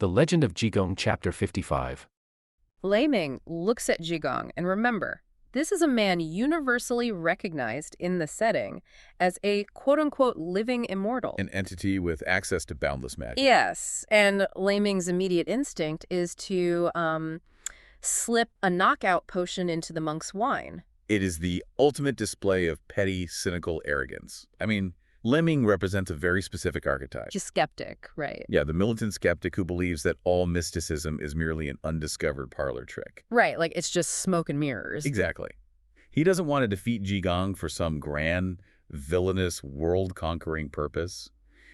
The Legend of Jigong, Chapter 55. Lei Ming looks at Jigong, and remember, this is a man universally recognized in the setting as a quote-unquote living immortal. An entity with access to boundless magic. Yes, and Lei Ming's immediate instinct is to slip a knockout potion into the monk's wine. It is the ultimate display of petty, cynical arrogance. I mean, Lemming represents a very specific archetype. He's skeptic, right? Yeah, the militant skeptic who believes that all mysticism is merely an undiscovered parlor trick. Right, like it's just smoke and mirrors. Exactly. He doesn't want to defeat Jigong for some grand, villainous, world-conquering purpose.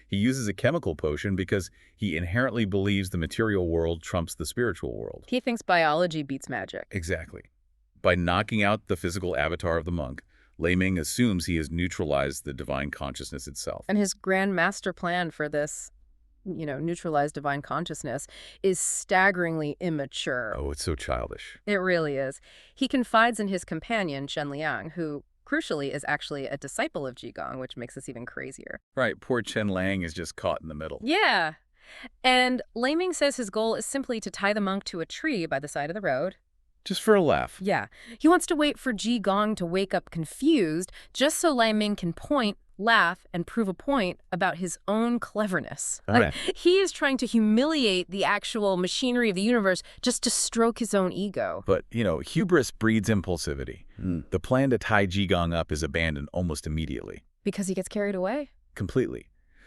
He uses a chemical potion because he inherently believes the material world trumps the spiritual world. He thinks biology beats magic. Exactly. By knocking out the physical avatar of the monk, Lei Ming assumes he has neutralized the divine consciousness itself. And his grand master plan for this, neutralized divine consciousness is staggeringly immature. Oh, it's so childish. It really is. He confides in his companion, Chen Liang, who, crucially, is actually a disciple of Jigong, which makes this even crazier. Right, poor Chen Liang is just caught in the middle. Yeah. And Lei Ming says his goal is simply to tie the monk to a tree by the side of the road. Just for a laugh. Yeah. He wants to wait for Jigong to wake up confused, just so Lei Ming can point, laugh, and prove a point about his own cleverness. Right. He is trying to humiliate the actual machinery of the universe just to stroke his own ego. But, hubris breeds impulsivity. The plan to tie Jigong up is abandoned almost immediately. Because he gets carried away? Completely.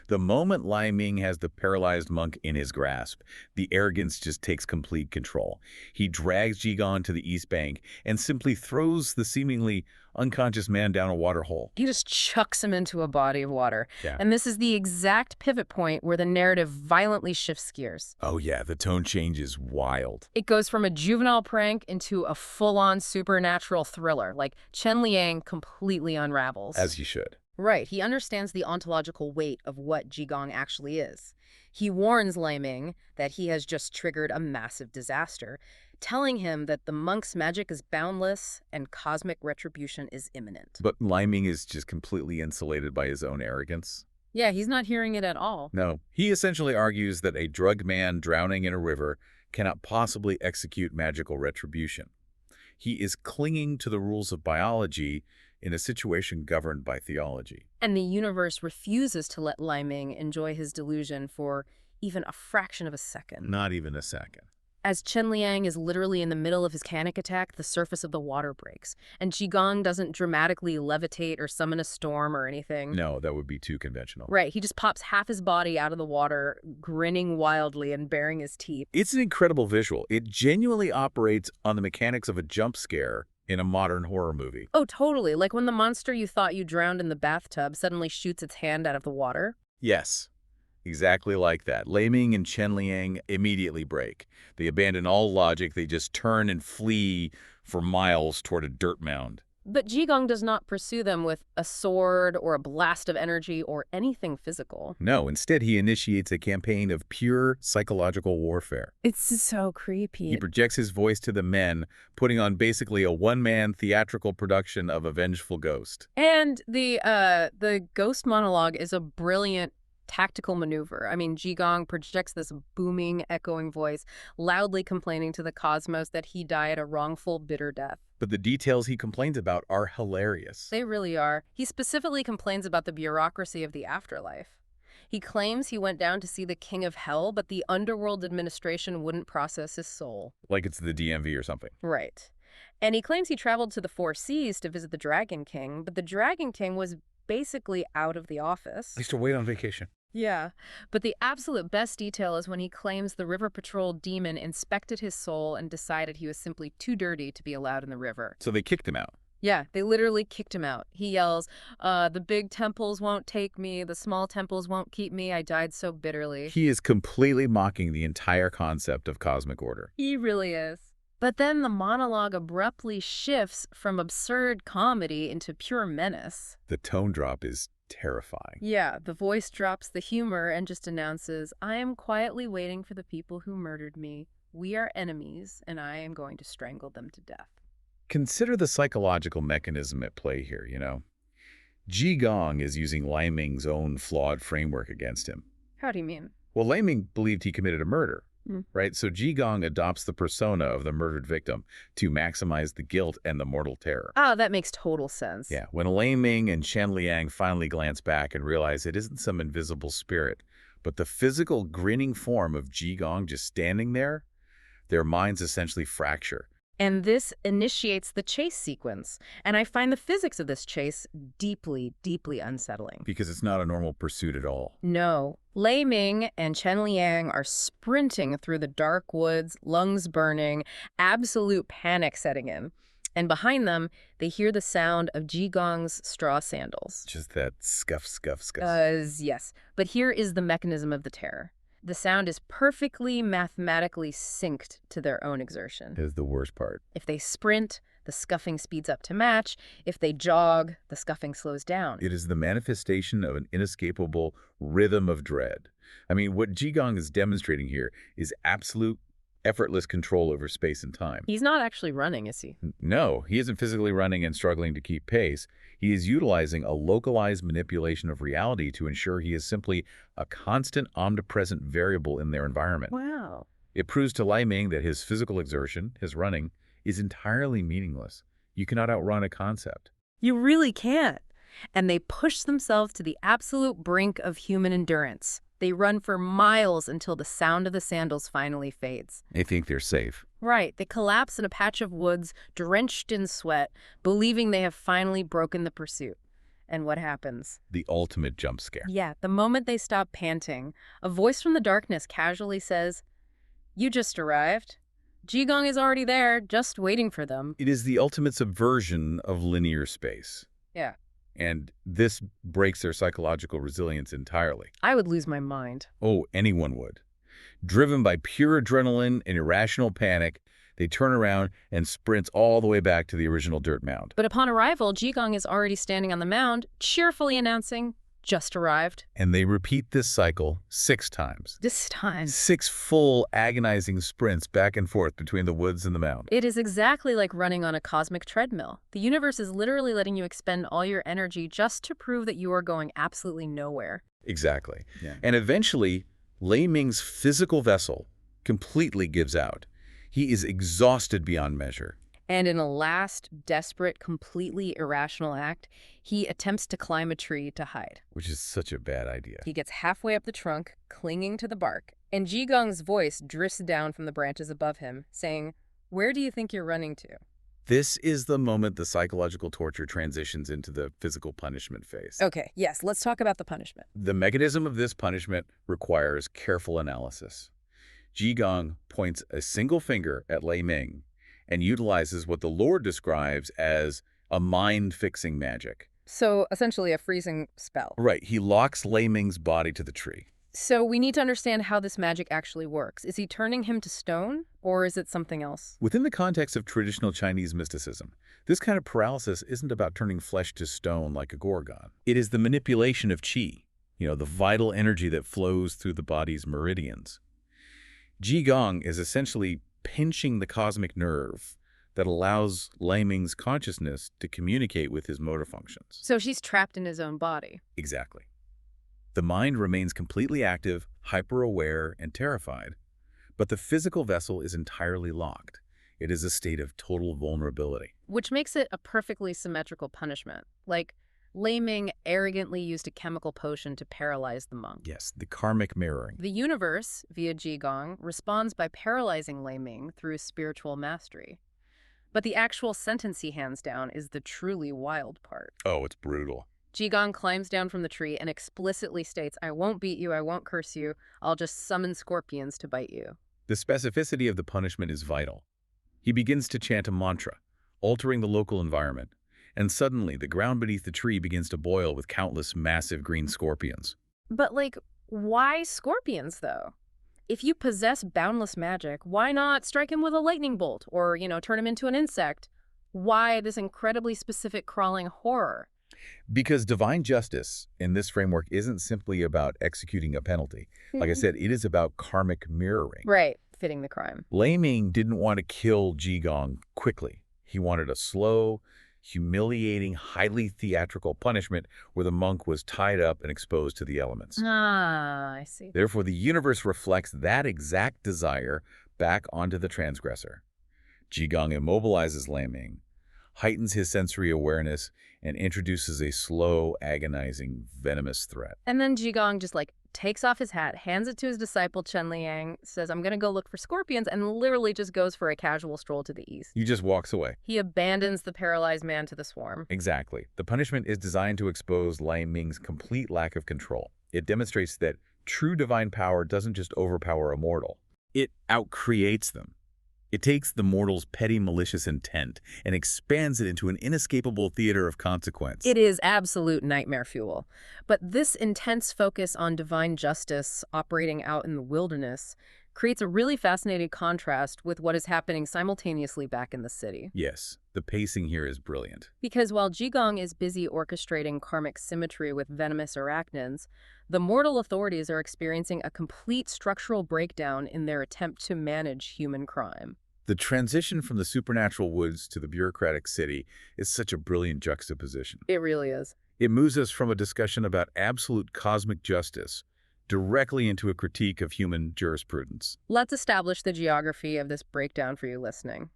The moment Lei Ming has the paralyzed monk in his grasp, the arrogance just takes complete control. He drags Jigong to the east bank and simply throws the seemingly unconscious man down a water hole. He just chucks him into a body of water. Yeah. And this is the exact pivot point where the narrative violently shifts gears. Oh yeah, the tone change is wild. It goes from a juvenile prank into a full-on supernatural thriller. Like, Chen Liang completely unravels. As he should. Right. He understands the ontological weight of what Jigong actually is. He warns Lei Ming that he has just triggered a massive disaster, telling him that the monk's magic is boundless and cosmic retribution is imminent. But Lei Ming is just completely insulated by his own arrogance. Yeah, he's not hearing it at all. No. He essentially argues that a drugged man drowning in a river cannot possibly execute magical retribution. He is clinging to the rules of biology in a situation governed by theology. And the universe refuses to let Lei Ming enjoy his delusion for even a fraction of a second. Not even a second. As Chen Liang is literally in the middle of his panic attack, the surface of the water breaks, and Jigong doesn't dramatically levitate or summon a storm or anything. No, that would be too conventional. Right, he just pops half his body out of the water, grinning wildly and baring his teeth. It's an incredible visual. It genuinely operates on the mechanics of a jump scare in a modern horror movie. Oh, totally. Like when the monster you thought you drowned in the bathtub suddenly shoots its hand out of the water. Yes, exactly like that. Lei Ming and Chen Liang immediately break. They abandon all logic. They just turn and flee for miles toward a dirt mound. But Jigong does not pursue them with a sword or a blast of energy or anything physical. No, instead he initiates a campaign of pure psychological warfare. It's so creepy. He projects his voice to the men, putting on basically a one-man theatrical production of a vengeful ghost. And the ghost monologue is a brilliant tactical maneuver. I mean, Jigong projects this booming, echoing voice, loudly complaining to the cosmos that he died a wrongful, bitter death. But the details he complains about are hilarious. They really are. He specifically complains about the bureaucracy of the afterlife. He claims he went down to see the king of hell, but the underworld administration wouldn't process his soul. Like it's the DMV or something. Right. And he claims he traveled to the Four Seas to visit the Dragon King, but the Dragon King was basically out of the office. I used to wait on vacation. Yeah, but the absolute best detail is when he claims the River Patrol demon inspected his soul and decided he was simply too dirty to be allowed in the river. So they kicked him out. Yeah, they literally kicked him out. He yells, the big temples won't take me, the small temples won't keep me, I died so bitterly. He is completely mocking the entire concept of cosmic order. He really is. But then the monologue abruptly shifts from absurd comedy into pure menace. The tone drop is terrifying. Yeah, the voice drops the humor and just announces, I am quietly waiting for the people who murdered me. We are enemies, and I am going to strangle them to death. Consider the psychological mechanism at play here, Jigong is using Lei Ming's own flawed framework against him. How do you mean? Well, Lei Ming believed he committed a murder. Mm. right? So Jigong adopts the persona of the murdered victim to maximize the guilt and the mortal terror. Oh, that makes total sense. Yeah, when Lei Ming and Chen Liang finally glance back and realize it isn't some invisible spirit, but the physical grinning form of Jigong just standing there, their minds essentially fracture. And this initiates the chase sequence. And I find the physics of this chase deeply, deeply unsettling. Because it's not a normal pursuit at all. No. Lei Ming and Chen Liang are sprinting through the dark woods, lungs burning, absolute panic setting in. And behind them, they hear the sound of Jigong's straw sandals. Just that scuff, scuff, scuff. Yes. But here is the mechanism of the terror. The sound is perfectly mathematically synced to their own exertion. Is the worst part. If they sprint, the scuffing speeds up to match. If they jog, the scuffing slows down. It is the manifestation of an inescapable rhythm of dread. I mean, what Jigong is demonstrating here is absolute, effortless control over space and time. He's not actually running, is he? No, he isn't physically running and struggling to keep pace. He is utilizing a localized manipulation of reality to ensure he is simply a constant, omnipresent variable in their environment. Wow. It proves to Lei Ming that his physical exertion, his running, is entirely meaningless. You cannot outrun a concept. You really can't. And they push themselves to the absolute brink of human endurance. They run for miles until the sound of the sandals finally fades. They think they're safe. Right. They collapse in a patch of woods, drenched in sweat, believing they have finally broken the pursuit. And what happens? The ultimate jump scare. Yeah, the moment they stop panting, a voice from the darkness casually says, "You just arrived. Jigong is already there, just waiting for them." It is the ultimate subversion of linear space. Yeah. And this breaks their psychological resilience entirely. I would lose my mind. Oh, anyone would. Driven by pure adrenaline and irrational panic, they turn around and sprint all the way back to the original dirt mound. But upon arrival, Jigong is already standing on the mound, cheerfully announcing, "Just arrived." And they repeat this cycle 6 times. This time. 6 full, agonizing sprints back and forth between the woods and the mound. It is exactly like running on a cosmic treadmill. The universe is literally letting you expend all your energy just to prove that you are going absolutely nowhere. Exactly. Yeah. And eventually, Lei Ming's physical vessel completely gives out. He is exhausted beyond measure. And in a last, desperate, completely irrational act, he attempts to climb a tree to hide. Which is such a bad idea. He gets halfway up the trunk, clinging to the bark, and Jigong's voice drifts down from the branches above him, saying, "Where do you think you're running to?" This is the moment the psychological torture transitions into the physical punishment phase. Okay, yes, let's talk about the punishment. The mechanism of this punishment requires careful analysis. Jigong points a single finger at Lei Ming and utilizes what the Lord describes as a mind-fixing magic. So, essentially a freezing spell. Right, he locks Lei Ming's body to the tree. So we need to understand how this magic actually works. Is he turning him to stone, or is it something else? Within the context of traditional Chinese mysticism, this kind of paralysis isn't about turning flesh to stone like a gorgon. It is the manipulation of qi, the vital energy that flows through the body's meridians. Jigong is essentially pinching the cosmic nerve that allows Lei Ming's consciousness to communicate with his motor functions. So she's trapped in his own body. Exactly. The mind remains completely active, hyper-aware, and terrified, but the physical vessel is entirely locked. It is a state of total vulnerability. Which makes it a perfectly symmetrical punishment. Like, Lei Ming arrogantly used a chemical potion to paralyze the monk. Yes, the karmic mirroring. The universe, via Jigong, responds by paralyzing Lei Ming through spiritual mastery. But the actual sentence he hands down is the truly wild part. Oh, it's brutal. Jigong climbs down from the tree and explicitly states, "I won't beat you, I won't curse you, I'll just summon scorpions to bite you." The specificity of the punishment is vital. He begins to chant a mantra, altering the local environment, and suddenly the ground beneath the tree begins to boil with countless massive green scorpions. But, why scorpions, though? If you possess boundless magic, why not strike him with a lightning bolt or, turn him into an insect? Why this incredibly specific crawling horror? Because divine justice in this framework isn't simply about executing a penalty. Like I said, it is about karmic mirroring. Right, fitting the crime. Lei Ming didn't want to kill Jigong quickly. He wanted a slow, humiliating, highly theatrical punishment where the monk was tied up and exposed to the elements. Ah, I see. Therefore, the universe reflects that exact desire back onto the transgressor. Jigong immobilizes Laming, heightens his sensory awareness, and introduces a slow, agonizing, venomous threat. And then Jigong just takes off his hat, hands it to his disciple Chen Liang, says, I'm going to go look for scorpions, and literally just goes for a casual stroll to the east. He just walks away. He abandons the paralyzed man to the swarm. Exactly. The punishment is designed to expose Lai Ming's complete lack of control. It demonstrates that true divine power doesn't just overpower a mortal. It outcreates them. It takes the mortal's petty malicious intent and expands it into an inescapable theater of consequence. It is absolute nightmare fuel. But this intense focus on divine justice operating out in the wilderness creates a really fascinating contrast with what is happening simultaneously back in the city. Yes, the pacing here is brilliant. Because while Jigong is busy orchestrating karmic symmetry with venomous arachnins, the mortal authorities are experiencing a complete structural breakdown in their attempt to manage human crime. The transition from the supernatural woods to the bureaucratic city is such a brilliant juxtaposition. It really is. It moves us from a discussion about absolute cosmic justice directly into a critique of human jurisprudence. Let's establish the geography of this breakdown for you listening.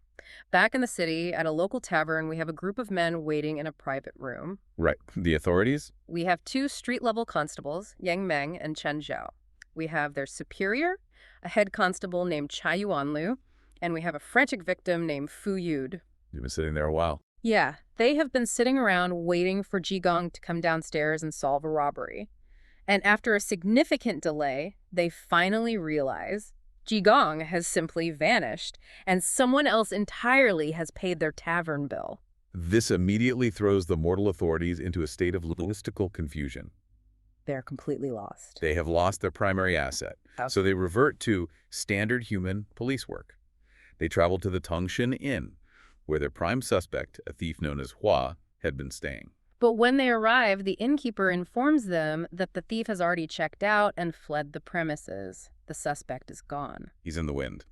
Back in the city, at a local tavern, we have a group of men waiting in a private room. Right. The authorities? We have two street-level constables, Yang Meng and Chen Zhao. We have their superior, a head constable named Chai Yuanlu, and we have a frantic victim named Fu Yud. You've been sitting there a while. Yeah, they have been sitting around waiting for Jigong to come downstairs and solve a robbery. And after a significant delay, they finally realize Jigong has simply vanished, and someone else entirely has paid their tavern bill. This immediately throws the mortal authorities into a state of logistical confusion. They're completely lost. They have lost their primary asset, so they revert to standard human police work. They travel to the Tongshan Inn, where their prime suspect, a thief known as Hua, had been staying. But when they arrive, the innkeeper informs them that the thief has already checked out and fled the premises. The suspect is gone. He's in the wind.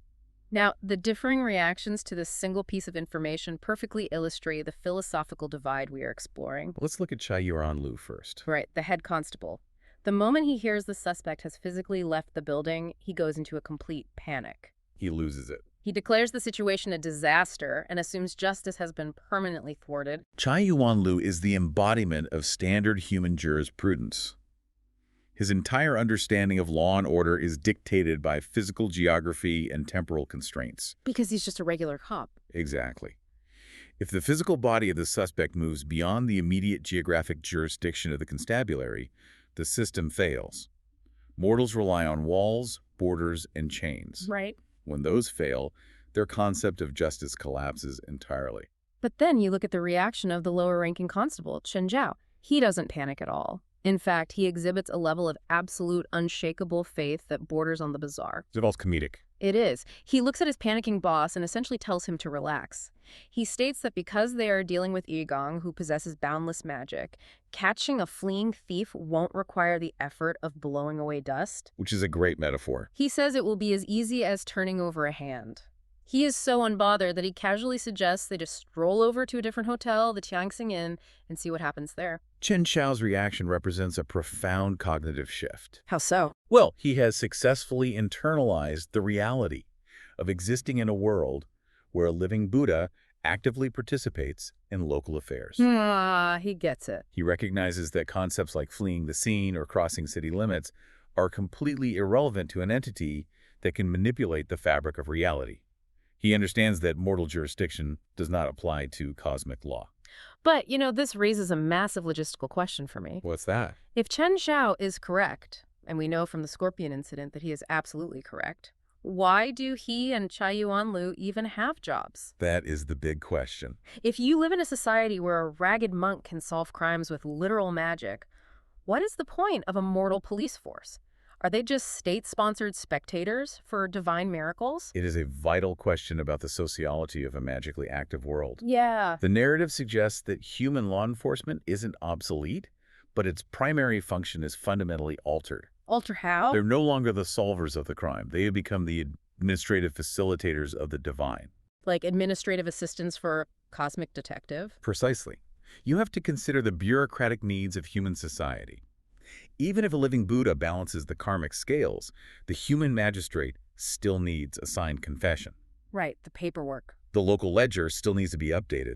Now, the differing reactions to this single piece of information perfectly illustrate the philosophical divide we are exploring. Let's look at Chai Yuanlu first. Right, the head constable. The moment he hears the suspect has physically left the building, he goes into a complete panic. He loses it. He declares the situation a disaster and assumes justice has been permanently thwarted. Chai Yuanlu is the embodiment of standard human jurisprudence. His entire understanding of law and order is dictated by physical geography and temporal constraints. Because he's just a regular cop. Exactly. If the physical body of the suspect moves beyond the immediate geographic jurisdiction of the constabulary, the system fails. Mortals rely on walls, borders, and chains. Right. When those fail, their concept of justice collapses entirely. But then you look at the reaction of the lower-ranking constable, Chen Zhao. He doesn't panic at all. In fact, he exhibits a level of absolute, unshakable faith that borders on the bizarre. It's all comedic. It is. He looks at his panicking boss and essentially tells him to relax. He states that because they are dealing with Jigong, who possesses boundless magic, catching a fleeing thief won't require the effort of blowing away dust. Which is a great metaphor. He says it will be as easy as turning over a hand. He is so unbothered that he casually suggests they just stroll over to a different hotel, the Tianxing Inn, and see what happens there. Chen Xiao's reaction represents a profound cognitive shift. How so? Well, he has successfully internalized the reality of existing in a world where a living Buddha actively participates in local affairs. He gets it. He recognizes that concepts like fleeing the scene or crossing city limits are completely irrelevant to an entity that can manipulate the fabric of reality. He understands that mortal jurisdiction does not apply to cosmic law. But, this raises a massive logistical question for me. What's that? If Chen Xiao is correct, and we know from the Scorpion incident that he is absolutely correct, why do he and Chai Yuanlu even have jobs? That is the big question. If you live in a society where a ragged monk can solve crimes with literal magic, what is the point of a mortal police force? Are they just state-sponsored spectators for divine miracles? It is a vital question about the sociology of a magically active world. Yeah. The narrative suggests that human law enforcement isn't obsolete, but its primary function is fundamentally altered. Alter how? They're no longer the solvers of the crime. They have become the administrative facilitators of the divine. Like administrative assistance for cosmic detective? Precisely. You have to consider the bureaucratic needs of human society. Even if a living Buddha balances the karmic scales, the human magistrate still needs a signed confession. Right, the paperwork. The local ledger still needs to be updated.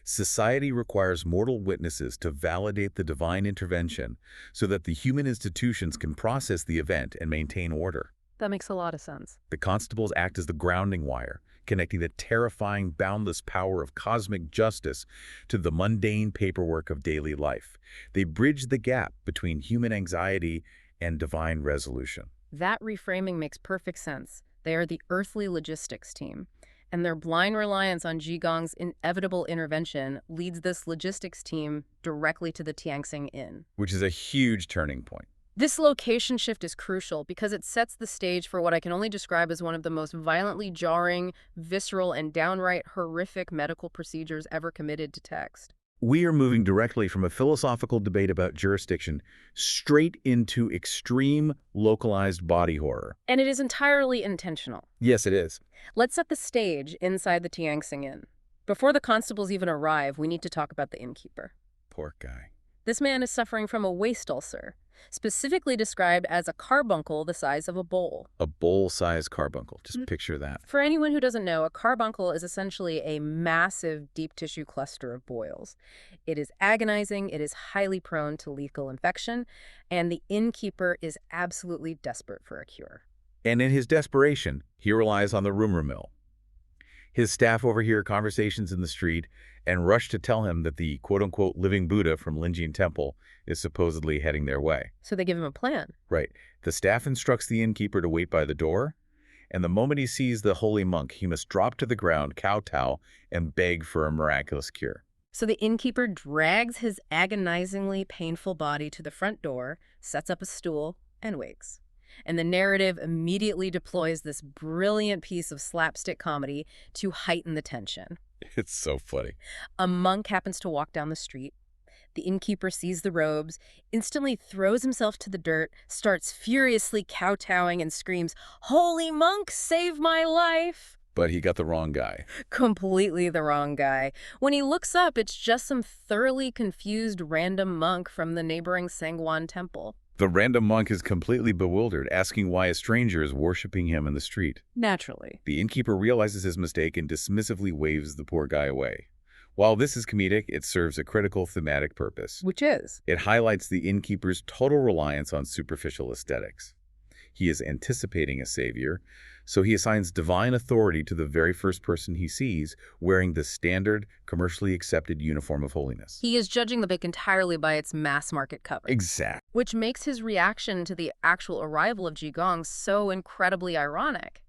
Society requires mortal witnesses to validate the divine intervention so that the human institutions can process the event and maintain order. That makes a lot of sense. The constables act as the grounding wire, connecting the terrifying, boundless power of cosmic justice to the mundane paperwork of daily life. They bridge the gap between human anxiety and divine resolution. That reframing makes perfect sense. They are the earthly logistics team, and their blind reliance on Jigong's inevitable intervention leads this logistics team directly to the Tianxing Inn. Which is a huge turning point. This location shift is crucial because it sets the stage for what I can only describe as one of the most violently jarring, visceral, and downright horrific medical procedures ever committed to text. We are moving directly from a philosophical debate about jurisdiction straight into extreme, localized body horror. And it is entirely intentional. Yes, it is. Let's set the stage inside the Tianxing Inn. Before the constables even arrive, we need to talk about the innkeeper. Poor guy. This man is suffering from a waist ulcer, specifically described as a carbuncle the size of a bowl. A bowl-sized carbuncle. Just picture that. For anyone who doesn't know, a carbuncle is essentially a massive deep tissue cluster of boils. It is agonizing, it is highly prone to lethal infection, and the innkeeper is absolutely desperate for a cure. And in his desperation, he relies on the rumor mill. His staff overhear conversations in the street and rush to tell him that the quote-unquote living Buddha from Linjian Temple is supposedly heading their way. So they give him a plan. Right. The staff instructs the innkeeper to wait by the door, and the moment he sees the holy monk, he must drop to the ground, kowtow, and beg for a miraculous cure. So the innkeeper drags his agonizingly painful body to the front door, sets up a stool, and waits. And the narrative immediately deploys this brilliant piece of slapstick comedy to heighten the tension. It's so funny. A monk happens to walk down the street. The innkeeper sees the robes, instantly throws himself to the dirt, starts furiously kowtowing and screams, "Holy monk, save my life!" But he got the wrong guy. Completely the wrong guy. When he looks up, it's just some thoroughly confused random monk from the neighboring Sangwon temple. The random monk is completely bewildered, asking why a stranger is worshiping him in the street. Naturally. The innkeeper realizes his mistake and dismissively waves the poor guy away. While this is comedic, it serves a critical thematic purpose. Which is? It highlights the innkeeper's total reliance on superficial aesthetics. He is anticipating a savior, so he assigns divine authority to the very first person he sees wearing the standard, commercially accepted uniform of holiness. He is judging the book entirely by its mass market cover. Exactly. Which makes his reaction to the actual arrival of Jigong so incredibly ironic.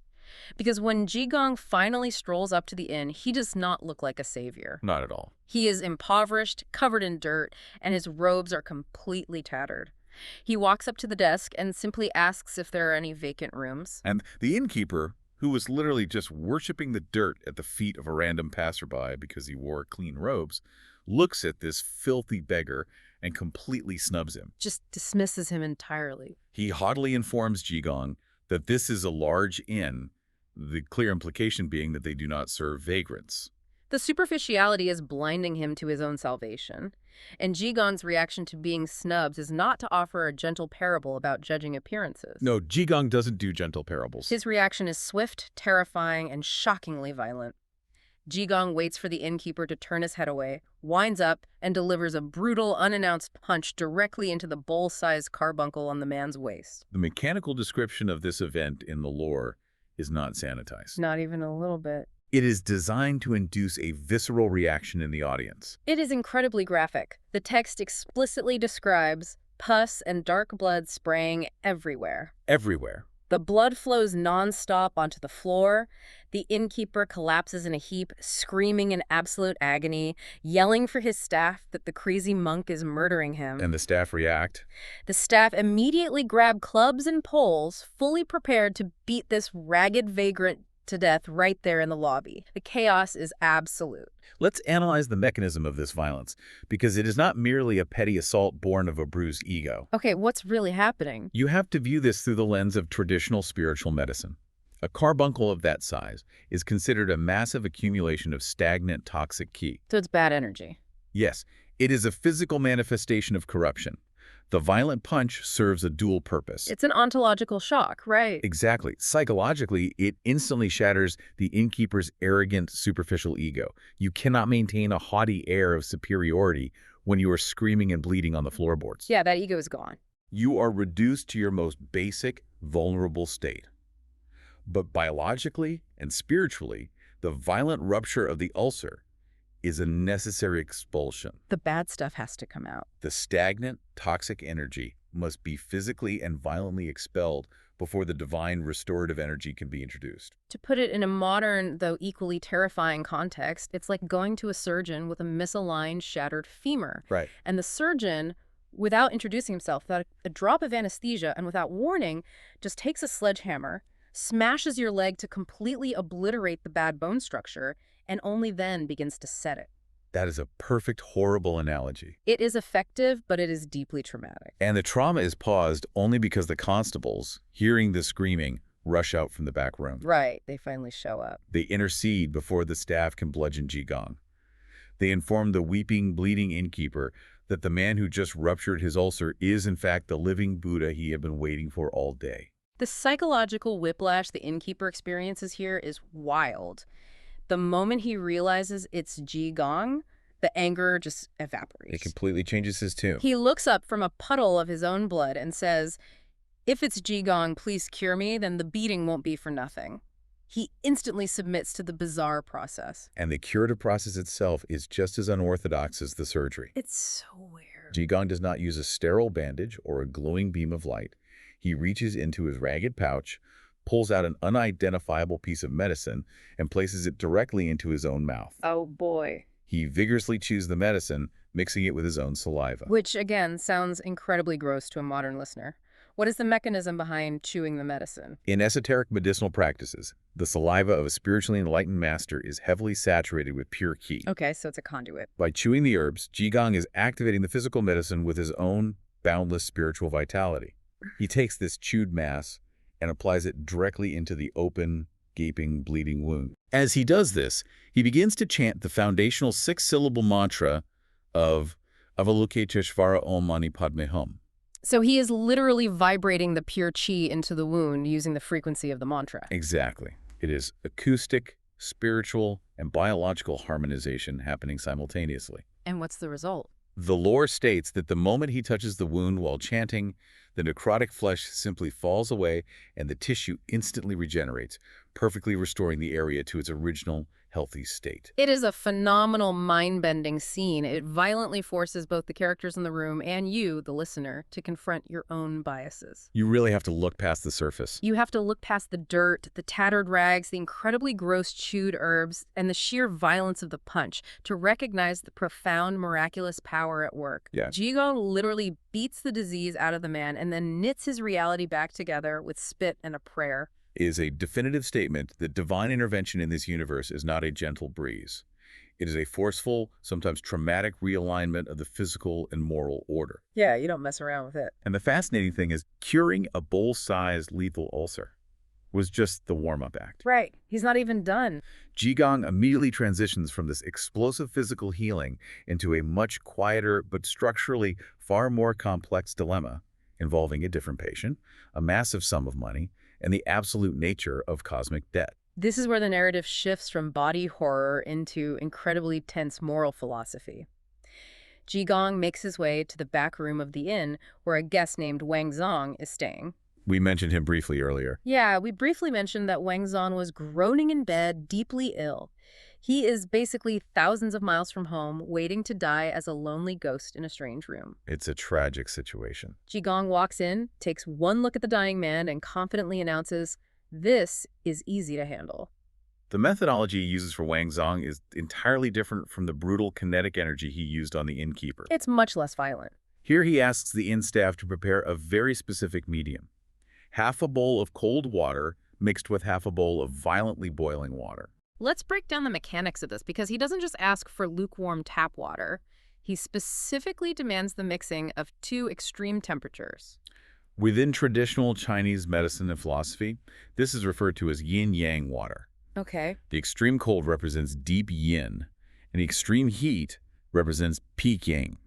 Because when Jigong finally strolls up to the inn, he does not look like a savior. Not at all. He is impoverished, covered in dirt, and his robes are completely tattered. He walks up to the desk and simply asks if there are any vacant rooms. And the innkeeper, who was literally just worshiping the dirt at the feet of a random passerby because he wore clean robes, looks at this filthy beggar and completely snubs him. Just dismisses him entirely. He haughtily informs Jigong that this is a large inn, the clear implication being that they do not serve vagrants. The superficiality is blinding him to his own salvation. And Jigong's reaction to being snubbed is not to offer a gentle parable about judging appearances. No, Jigong doesn't do gentle parables. His reaction is swift, terrifying, and shockingly violent. Jigong waits for the innkeeper to turn his head away, winds up, and delivers a brutal, unannounced punch directly into the bowl-sized carbuncle on the man's waist. The mechanical description of this event in the lore is not sanitized. Not even a little bit. It is designed to induce a visceral reaction in the audience. It is incredibly graphic. The text explicitly describes pus and dark blood spraying everywhere. Everywhere. The blood flows nonstop onto the floor. The innkeeper collapses in a heap, screaming in absolute agony, yelling for his staff that the crazy monk is murdering him. And the staff react. The staff immediately grab clubs and poles, fully prepared to beat this ragged vagrant to death right there in the lobby. The chaos is absolute. Let's analyze the mechanism of this violence, because it is not merely a petty assault born of a bruised ego. Okay, what's really happening? You have to view this through the lens of traditional spiritual medicine. A carbuncle of that size is considered a massive accumulation of stagnant toxic qi. So it's bad energy. Yes, it is a physical manifestation of corruption. The violent punch serves a dual purpose. It's an ontological shock, right? Exactly. Psychologically, it instantly shatters the innkeeper's arrogant, superficial ego. You cannot maintain a haughty air of superiority when you are screaming and bleeding on the floorboards. Yeah, that ego is gone. You are reduced to your most basic, vulnerable state. But biologically and spiritually, the violent rupture of the ulcer is a necessary expulsion. The bad stuff has to come out. The stagnant, toxic energy must be physically and violently expelled before the divine restorative energy can be introduced. To put it in a modern, though equally terrifying context, it's like going to a surgeon with a misaligned, shattered femur. Right. And the surgeon, without introducing himself, without a drop of anesthesia and without warning, just takes a sledgehammer, smashes your leg to completely obliterate the bad bone structure, and only then begins to set it. That is a perfect, horrible analogy. It is effective, but it is deeply traumatic. And the trauma is paused only because the constables, hearing the screaming, rush out from the back room. Right, they finally show up. They intercede before the staff can bludgeon Jigong. They inform the weeping, bleeding innkeeper that the man who just ruptured his ulcer is in fact the living Buddha he had been waiting for all day. The psychological whiplash the innkeeper experiences here is wild. The moment he realizes it's Jigong, the anger just evaporates. It completely changes his tune. He looks up from a puddle of his own blood and says, "If it's Jigong, please cure me, then the beating won't be for nothing." He instantly submits to the bizarre process. And the curative process itself is just as unorthodox as the surgery. It's so weird. Jigong does not use a sterile bandage or a glowing beam of light. He reaches into his ragged pouch, pulls out an unidentifiable piece of medicine, and places it directly into his own mouth. Oh boy. He vigorously chews the medicine, mixing it with his own saliva. Which, again, sounds incredibly gross to a modern listener. What is the mechanism behind chewing the medicine? In esoteric medicinal practices, the saliva of a spiritually enlightened master is heavily saturated with pure qi. Okay, so it's a conduit. By chewing the herbs, Jigong is activating the physical medicine with his own boundless spiritual vitality. He takes this chewed mass and applies it directly into the open, gaping, bleeding wound. As he does this, he begins to chant the foundational 6-syllable mantra of Avalokiteshvara Om Mani Padme Hum. So he is literally vibrating the pure qi into the wound using the frequency of the mantra. Exactly. It is acoustic, spiritual, and biological harmonization happening simultaneously. And what's the result? The lore states that the moment he touches the wound while chanting, the necrotic flesh simply falls away and the tissue instantly regenerates, perfectly restoring the area to its original healthy state. It is a phenomenal, mind-bending scene. It violently forces both the characters in the room and you, the listener, to confront your own biases. You really have to look past the surface. You have to look past the dirt, the tattered rags, the incredibly gross chewed herbs, and the sheer violence of the punch to recognize the profound, miraculous power at work. Yeah. Jigong literally beats the disease out of the man and then knits his reality back together with spit and a prayer. Is a definitive statement that divine intervention in this universe is not a gentle breeze. It is a forceful, sometimes traumatic realignment of the physical and moral order. Yeah, you don't mess around with it. And the fascinating thing is curing a bowl-sized lethal ulcer was just the warm-up act. Right. He's not even done. Jigong immediately transitions from this explosive physical healing into a much quieter but structurally far more complex dilemma involving a different patient, a massive sum of money, and the absolute nature of cosmic debt. This is where the narrative shifts from body horror into incredibly tense moral philosophy. Jigong makes his way to the back room of the inn where a guest named Wang Zong is staying. We mentioned him briefly earlier. Yeah, we briefly mentioned that Wang Zong was groaning in bed, deeply ill. He is basically thousands of miles from home, waiting to die as a lonely ghost in a strange room. It's a tragic situation. Jigong walks in, takes one look at the dying man, and confidently announces, "This is easy to handle." The methodology he uses for Wang Zong is entirely different from the brutal kinetic energy he used on the innkeeper. It's much less violent. Here he asks the inn staff to prepare a very specific medium. Half a bowl of cold water mixed with half a bowl of violently boiling water. Let's break down the mechanics of this, because he doesn't just ask for lukewarm tap water. He specifically demands the mixing of two extreme temperatures. Within traditional Chinese medicine and philosophy, this is referred to as yin-yang water. Okay. The extreme cold represents deep yin, and the extreme heat represents peak yang.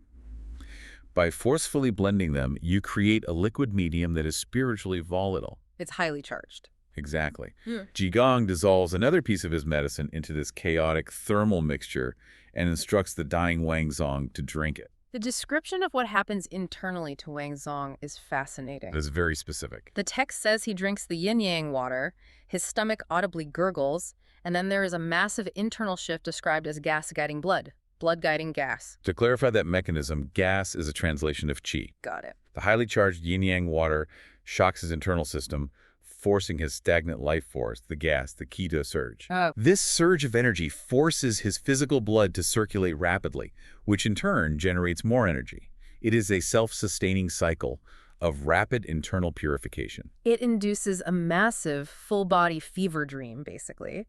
By forcefully blending them, you create a liquid medium that is spiritually volatile. It's highly charged. Exactly. Hmm. Jigong dissolves another piece of his medicine into this chaotic thermal mixture and instructs the dying Wang Zong to drink it. The description of what happens internally to Wang Zong is fascinating. It is very specific. The text says he drinks the yin-yang water, his stomach audibly gurgles, and then there is a massive internal shift described as gas-guiding blood. Blood-guiding gas. To clarify that mechanism, gas is a translation of qi. Got it. The highly charged yin-yang water shocks his internal system, forcing his stagnant life force, the gas, the qi to surge. Oh. This surge of energy forces his physical blood to circulate rapidly, which in turn generates more energy. It is a self-sustaining cycle of rapid internal purification. It induces a massive full-body fever dream, basically.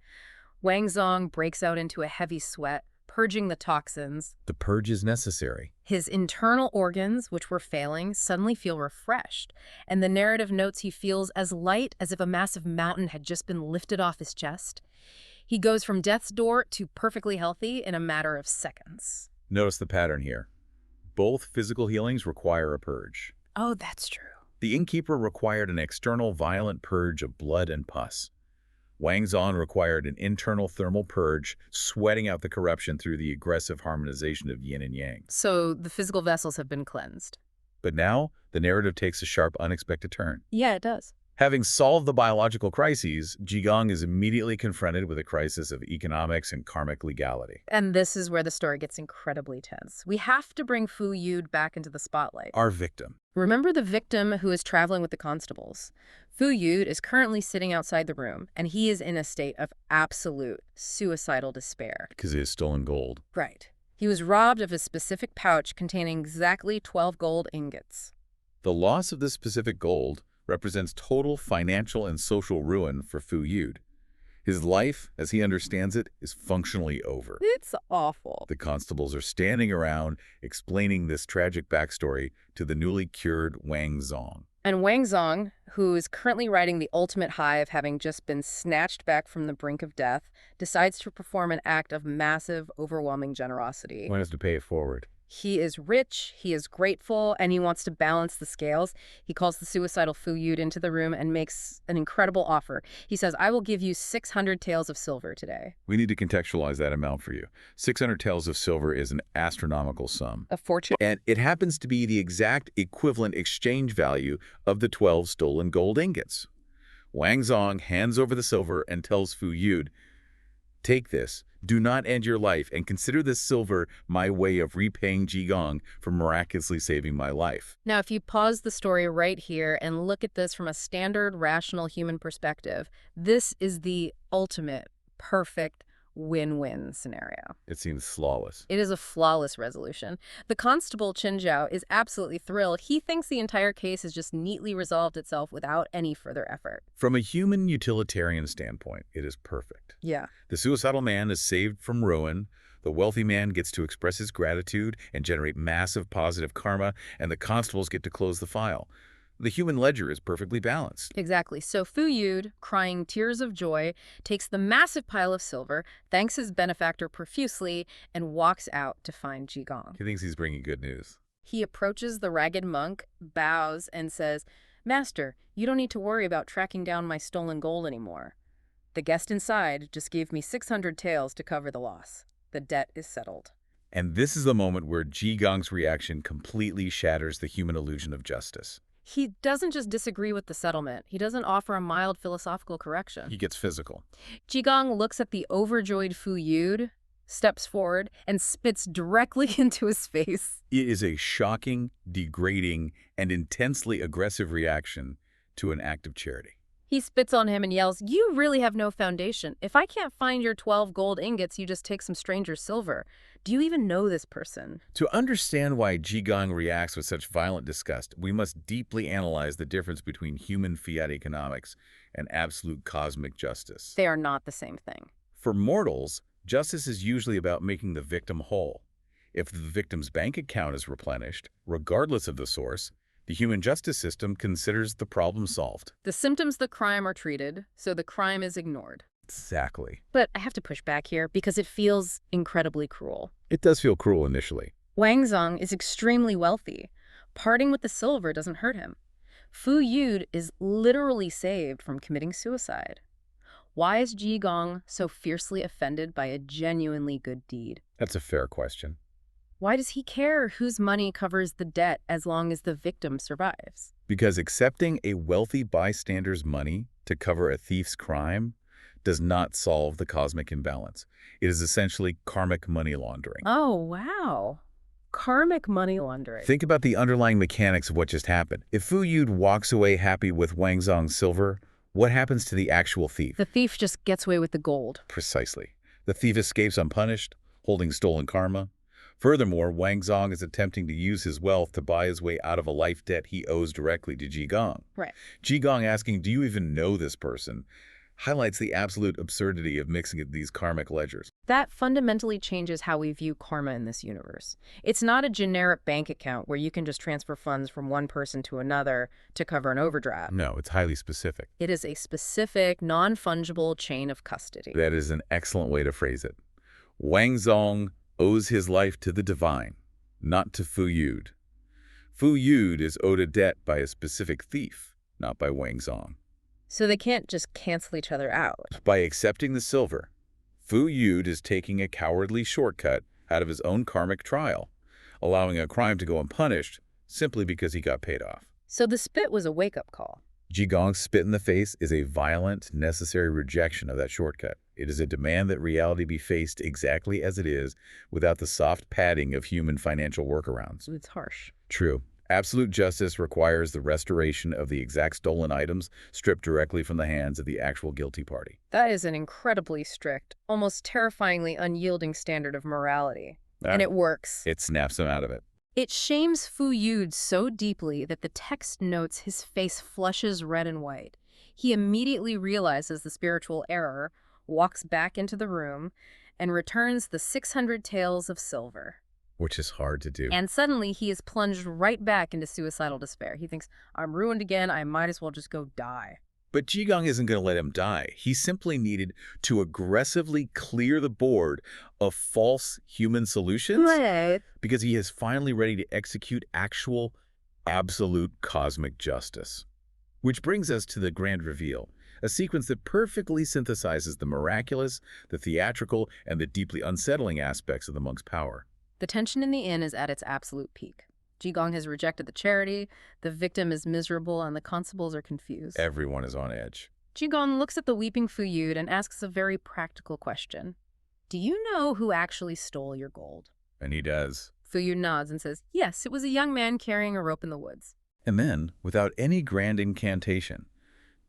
Wang Zong breaks out into a heavy sweat, purging the toxins. The purge is necessary. His internal organs, which were failing, suddenly feel refreshed, and the narrative notes he feels as light as if a massive mountain had just been lifted off his chest. He goes from death's door to perfectly healthy in a matter of seconds. Notice the pattern here. Both physical healings require a purge. Oh, that's true. The innkeeper required an external violent purge of blood and pus. Wang Zong required an internal thermal purge, sweating out the corruption through the aggressive harmonization of yin and yang. So the physical vessels have been cleansed. But now, the narrative takes a sharp, unexpected turn. Yeah, it does. Having solved the biological crises, Jigong is immediately confronted with a crisis of economics and karmic legality. And this is where the story gets incredibly tense. We have to bring Fu Yud back into the spotlight. Our victim. Remember the victim who is traveling with the constables? Fu Yud is currently sitting outside the room, and he is in a state of absolute suicidal despair. Because he has stolen gold. Right. He was robbed of a specific pouch containing exactly 12 gold ingots. The loss of this specific gold represents total financial and social ruin for Fu Yud. His life, as he understands it, is functionally over. It's awful. The constables are standing around explaining this tragic backstory to the newly cured Wang Zong. And Wang Zong, who is currently riding the ultimate high of having just been snatched back from the brink of death, decides to perform an act of massive, overwhelming generosity. He wants to pay it forward. He is rich, he is grateful, and he wants to balance the scales. He calls the suicidal Fu Yud into the room and makes an incredible offer. He says, I will give you 600 taels of silver today. We need to contextualize that amount for you. 600 taels of silver is an astronomical sum. A fortune. And it happens to be the exact equivalent exchange value of the 12 stolen gold ingots. Wang Zong hands over the silver and tells Fu Yud, take this. Do not end your life, and consider this silver my way of repaying Jigong for miraculously saving my life. Now, if you pause the story right here and look at this from a standard, rational human perspective, this is the ultimate, perfect, win-win scenario. It seems flawless. It is a flawless resolution. The constable Chen Zhao is absolutely thrilled. He thinks the entire case has just neatly resolved itself without any further effort. From a human utilitarian standpoint, it is perfect. Yeah. The suicidal man is saved from ruin, the wealthy man gets to express his gratitude and generate massive positive karma, and the constables get to close the file. The human ledger is perfectly balanced. Exactly. So Fu Yud, crying tears of joy, takes the massive pile of silver, thanks his benefactor profusely, and walks out to find Jigong. He thinks he's bringing good news. He approaches the ragged monk, bows, and says, Master, you don't need to worry about tracking down my stolen gold anymore. The guest inside just gave me 600 taels to cover the loss. The debt is settled. And this is the moment where Jigong's reaction completely shatters the human illusion of justice. He doesn't just disagree with the settlement. He doesn't offer a mild philosophical correction. He gets physical. Jigong looks at the overjoyed Fu Yud, steps forward, and spits directly into his face. It is a shocking, degrading, and intensely aggressive reaction to an act of charity. He spits on him and yells, You really have no foundation. If I can't find your 12 gold ingots, you just take some stranger's silver. Do you even know this person? To understand why Jigong reacts with such violent disgust, we must deeply analyze the difference between human fiat economics and absolute cosmic justice. They are not the same thing. For mortals, justice is usually about making the victim whole. If the victim's bank account is replenished, regardless of the source, The human justice system considers the problem solved. The symptoms of the crime are treated, so the crime is ignored. Exactly. But I have to push back here because it feels incredibly cruel. It does feel cruel initially. Wang Zong is extremely wealthy. Parting with the silver doesn't hurt him. Fu Yud is literally saved from committing suicide. Why is Jigong so fiercely offended by a genuinely good deed? That's a fair question. Why does he care whose money covers the debt as long as the victim survives? Because accepting a wealthy bystander's money to cover a thief's crime does not solve the cosmic imbalance. It is essentially karmic money laundering. Oh, wow. Karmic money laundering. Think about the underlying mechanics of what just happened. If Fu Yud walks away happy with Wang Zong's silver, what happens to the actual thief? The thief just gets away with the gold. Precisely. The thief escapes unpunished, holding stolen karma. Furthermore, Wang Zong is attempting to use his wealth to buy his way out of a life debt he owes directly to Jigong. Right. Jigong asking, "Do you even know this person?" highlights the absolute absurdity of mixing these karmic ledgers. That fundamentally changes how we view karma in this universe. It's not a generic bank account where you can just transfer funds from one person to another to cover an overdraft. No, it's highly specific. It is a specific, non-fungible chain of custody. That is an excellent way to phrase it. Wang Zong owes his life to the divine, not to Fu Yud. Fu Yud is owed a debt by a specific thief, not by Wang Zong. So they can't just cancel each other out. By accepting the silver, Fu Yud is taking a cowardly shortcut out of his own karmic trial, allowing a crime to go unpunished simply because he got paid off. So the spit was a wake-up call. Jigong's spit in the face is a violent, necessary rejection of that shortcut. It is a demand that reality be faced exactly as it is, without the soft padding of human financial workarounds. It's harsh. True. Absolute justice requires the restoration of the exact stolen items stripped directly from the hands of the actual guilty party. That is an incredibly strict, almost terrifyingly unyielding standard of morality. And it works. It snaps him out of it. It shames Fu Yud so deeply that the text notes his face flushes red and white. He immediately realizes the spiritual error, walks back into the room, and returns the 600 taels of silver. Which is hard to do. And suddenly he is plunged right back into suicidal despair. He thinks, I'm ruined again, I might as well just go die. But Jigong isn't going to let him die. He simply needed to aggressively clear the board of false human solutions because he is finally ready to execute actual, absolute cosmic justice. Which brings us to the grand reveal, a sequence that perfectly synthesizes the miraculous, the theatrical, and the deeply unsettling aspects of the monk's power. The tension in the inn is at its absolute peak. Jigong has rejected the charity, the victim is miserable, and the constables are confused. Everyone is on edge. Jigong looks at the weeping Fu Yud and asks a very practical question. Do you know who actually stole your gold? And he does. Fu Yud nods and says, yes, it was a young man carrying a rope in the woods. And then, without any grand incantation,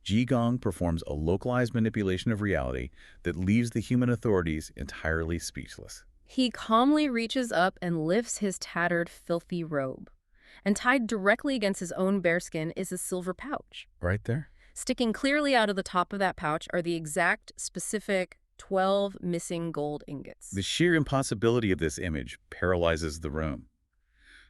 Jigong performs a localized manipulation of reality that leaves the human authorities entirely speechless. He calmly reaches up and lifts his tattered, filthy robe. And tied directly against his own bearskin is a silver pouch. Right there? Sticking clearly out of the top of that pouch are the exact, specific 12 missing gold ingots. The sheer impossibility of this image paralyzes the room.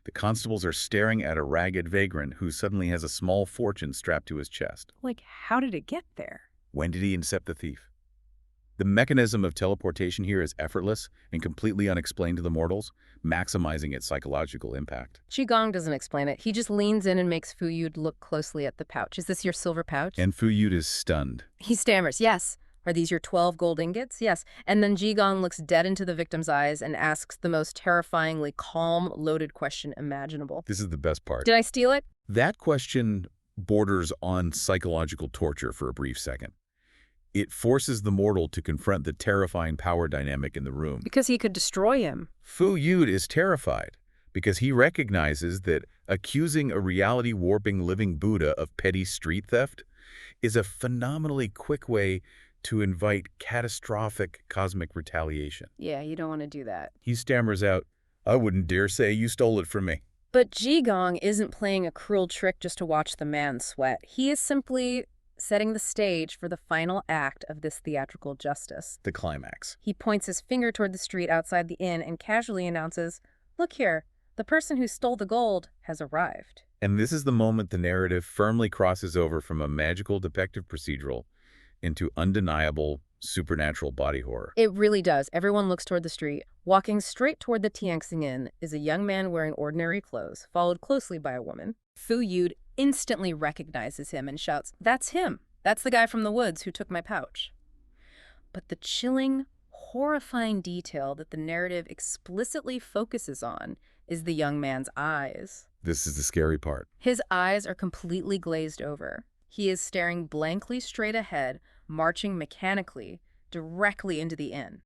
The constables are staring at a ragged vagrant who suddenly has a small fortune strapped to his chest. Like, how did it get there? When did he intercept the thief? The mechanism of teleportation here is effortless and completely unexplained to the mortals, maximizing its psychological impact. Jigong doesn't explain it. He just leans in and makes Fu Yud look closely at the pouch. Is this your silver pouch? And Fu Yud is stunned. He stammers, yes. Are these your 12 gold ingots? Yes. And then Jigong looks dead into the victim's eyes and asks the most terrifyingly calm, loaded question imaginable. This is the best part. Did I steal it? That question borders on psychological torture for a brief second. It forces the mortal to confront the terrifying power dynamic in the room. Because he could destroy him. Fu Yud is terrified because he recognizes that accusing a reality-warping living Buddha of petty street theft is a phenomenally quick way to invite catastrophic cosmic retaliation. Yeah, you don't want to do that. He stammers out, "I wouldn't dare say you stole it from me." But Jigong isn't playing a cruel trick just to watch the man sweat. He is simply setting the stage for the final act of this theatrical justice. The climax. He points his finger toward the street outside the inn and casually announces, look here, The person who stole the gold has arrived. And this is the moment the narrative firmly crosses over from a magical detective procedural into undeniable supernatural body horror. It really does. Everyone looks toward the street. Walking straight toward the Tianxing Inn is a young man wearing ordinary clothes, followed closely by a woman. Fu Yud instantly recognizes him and shouts, "That's him! That's the guy from the woods who took my pouch." But the chilling, horrifying detail that the narrative explicitly focuses on is the young man's eyes. This is the scary part. His eyes are completely glazed over. He is staring blankly straight ahead, marching mechanically directly into the inn.